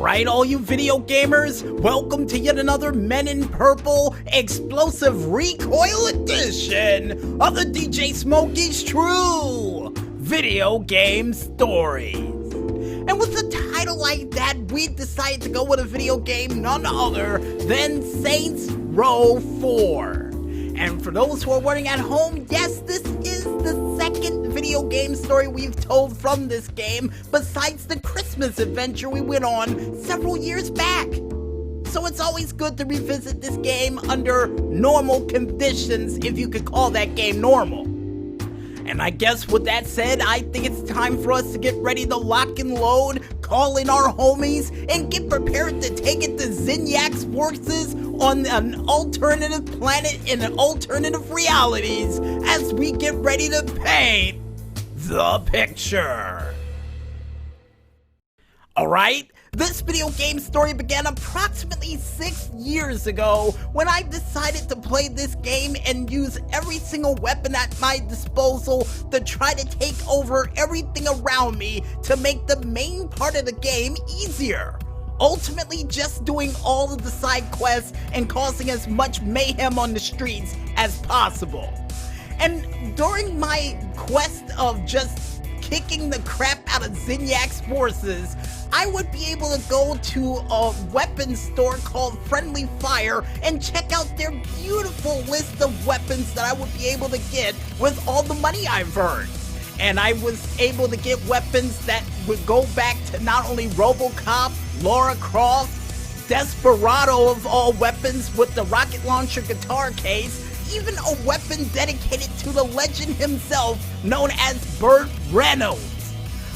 Alright, all you video gamers, welcome to yet another Men in Purple Explosive Recoil Edition of the DJ Smokey's True Video Game Stories. And with a title like that, we decided to go with a video game none other than Saints Row 4. And for those who are wondering at home, yes, this is the second video game story we've told from this game, besides the Christmas adventure we went on several years back. So it's always good to revisit this game under normal conditions, if you could call that game normal. And I guess with that said, I think it's time for us to get ready to lock and load, call in our homies, and get prepared to take it to Zinyax's forces on an alternative planet in alternative realities as we get ready to paint the picture. Alright, this video game story began approximately 6 years ago when I decided to play this game and use every single weapon at my disposal to try to take over everything around me to make the main part of the game easier. Ultimately just doing all of the side quests and causing as much mayhem on the streets as possible. And during my quest of just kicking the crap out of Zinyax's forces, I would be able to go to a weapons store called Friendly Fire and check out their beautiful list of weapons that I would be able to get with all the money I've earned. And I was able to get weapons that would go back to not only RoboCop, Lara Croft, Desperado of all weapons with the rocket launcher guitar case, even a weapon dedicated to the legend himself known as Burt Reynolds.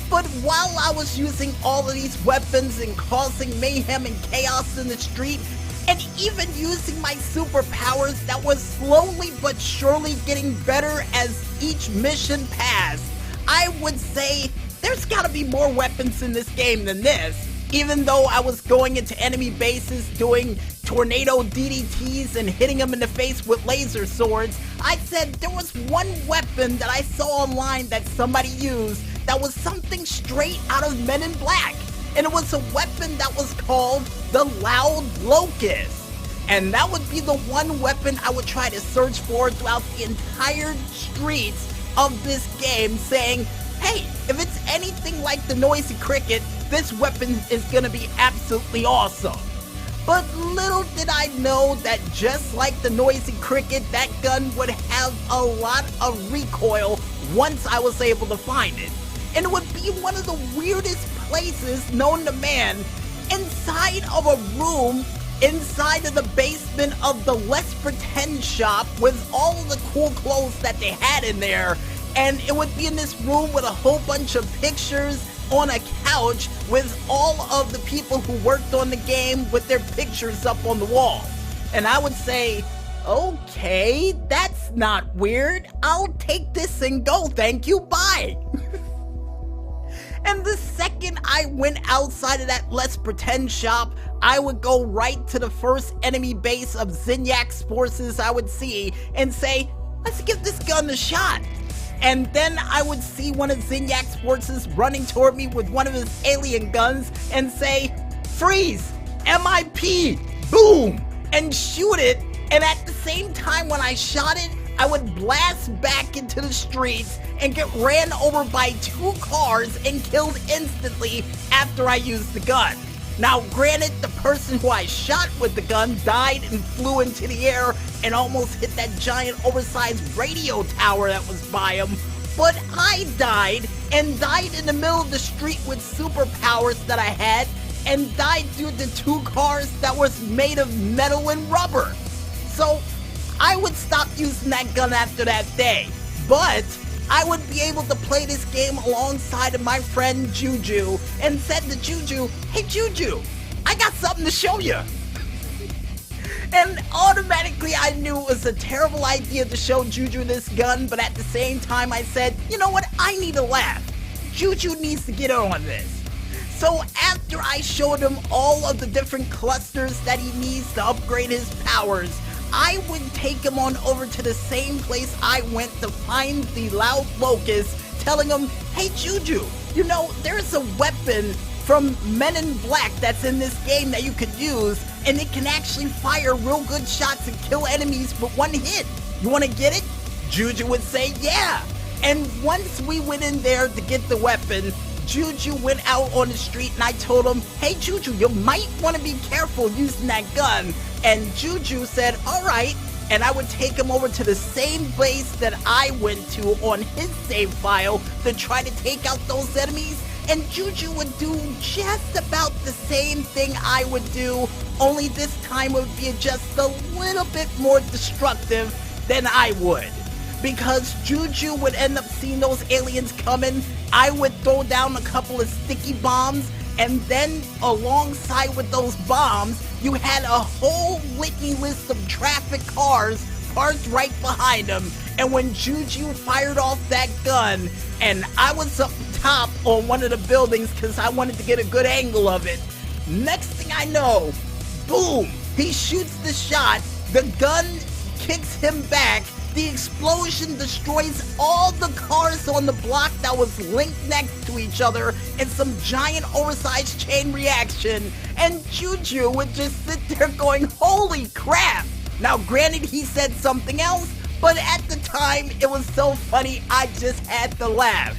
But while I was using all of these weapons and causing mayhem and chaos in the street, and even using my superpowers that was slowly but surely getting better as each mission passed, I would say there's gotta be more weapons in this game than this. Even though I was going into enemy bases doing tornado DDTs and hitting them in the face with laser swords, I said there was one weapon that I saw online that somebody used that was something straight out of Men in Black. And it was a weapon that was called the Loud Locust. And that would be the one weapon I would try to search for throughout the entire streets of this game, saying, hey, if it's anything like the Noisy Cricket, this weapon is gonna be absolutely awesome. But little did I know that just like the Noisy Cricket, that gun would have a lot of recoil once I was able to find it. And it would be one of the weirdest places known to man, inside of a room inside of the basement of the Let's Pretend shop with all of the cool clothes that they had in there. And it would be in this room with a whole bunch of pictures on a couch with all of the people who worked on the game with their pictures up on the wall. And I would say, okay, that's not weird. I'll take this and go, thank you, bye. And the second I went outside of that Let's Pretend shop, I would go right to the first enemy base of Zinyax's forces I would see and say, let's give this gun a shot. And then I would see one of Zinyax's forces running toward me with one of his alien guns and say, freeze, MIP, boom, and shoot it. And at the same time when I shot it, I would blast back into the streets and get ran over by 2 cars and killed instantly after I used the gun. Now granted, the person who I shot with the gun died and flew into the air and almost hit that giant oversized radio tower that was by him, but I died and died in the middle of the street with superpowers that I had and died due to 2 cars that was made of metal and rubber. So I would stop using that gun after that day, but I would be able to play this game alongside of my friend Juju and said to Juju, hey Juju, I got something to show you. And automatically I knew it was a terrible idea to show Juju this gun, but at the same time I said, you know what, I need a laugh. Juju needs to get on this. So after I showed him all of the different clusters that he needs to upgrade his powers, I would take him on over to the same place I went to find the Loud Locust, telling him, hey Juju, you know, there's a weapon from Men in Black that's in this game that you could use, and it can actually fire real good shots and kill enemies with one hit. You want to get it? Juju would say yeah. And once we went in there to get the weapon, Juju went out on the street and I told him, hey Juju, you might want to be careful using that gun. And Juju said, alright. And I would take him over to the same base that I went to on his save file to try to take out those enemies. And Juju would do just about the same thing I would do, only this time it would be just a little bit more destructive than I would. Because Juju would end up seeing those aliens coming, I would throw down a couple of sticky bombs, and then alongside with those bombs, you had a whole litany list of traffic cars parked right behind them. And when Juju fired off that gun, and I was up top on one of the buildings because I wanted to get a good angle of it, next thing I know, boom, he shoots the shot, the gun kicks him back, the explosion destroys all the cars on the block that was linked next to each other in some giant oversized chain reaction, and Juju would just sit there going, holy crap! Now granted, he said something else, but at the time it was so funny I just had to laugh.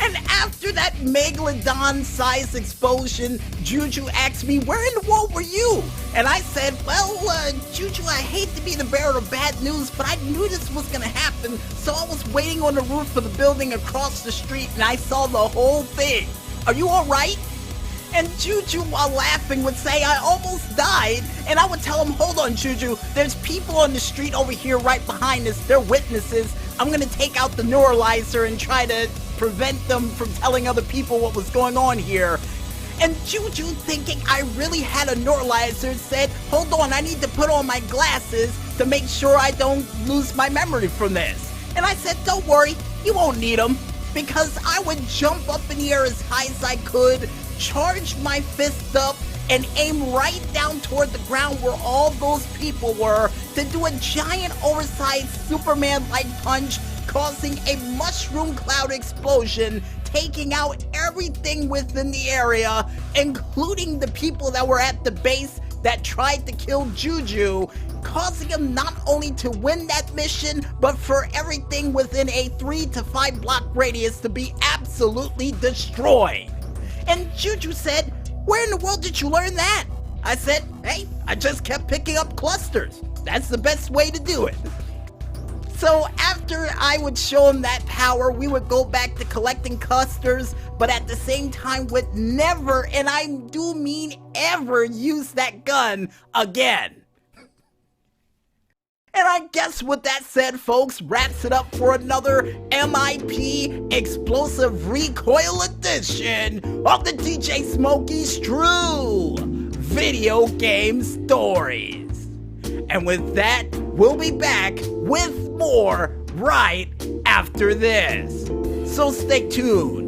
And after that megalodon-sized explosion, Juju asked me, where in the world were you? And I said, well, Juju, I hate to be the bearer of bad news, but I knew this was gonna happen, so I was waiting on the roof of the building across the street and I saw the whole thing. Are you alright? And Juju, while laughing, would say, I almost died, and I would tell him, hold on, Juju, there's people on the street over here right behind us, they're witnesses. I'm gonna take out the neuralizer and try to prevent them from telling other people what was going on here. And Juju, thinking I really had a neuralizer, said, hold on, I need to put on my glasses to make sure I don't lose my memory from this. And I said, don't worry, you won't need them, because I would jump up in the air as high as I could, charge my fist up, and aim right down toward the ground where all those people were to do a giant oversized Superman-like punch, causing a mushroom cloud explosion, taking out everything within the area, including the people that were at the base that tried to kill Juju, causing him not only to win that mission, but for everything within a 3 to 5 block radius to be absolutely destroyed. And Juju said, where in the world did you learn that? I said, hey, I just kept picking up clusters. That's the best way to do it. So after I would show him that power, we would go back to collecting clusters, but at the same time would never, and I do mean ever, use that gun again. And I guess with that said, folks, wraps it up for another MIP Explosive Recoil Edition of the DJ Smokey's True Video Game Stories. And with that, we'll be back with more right after this. So stay tuned.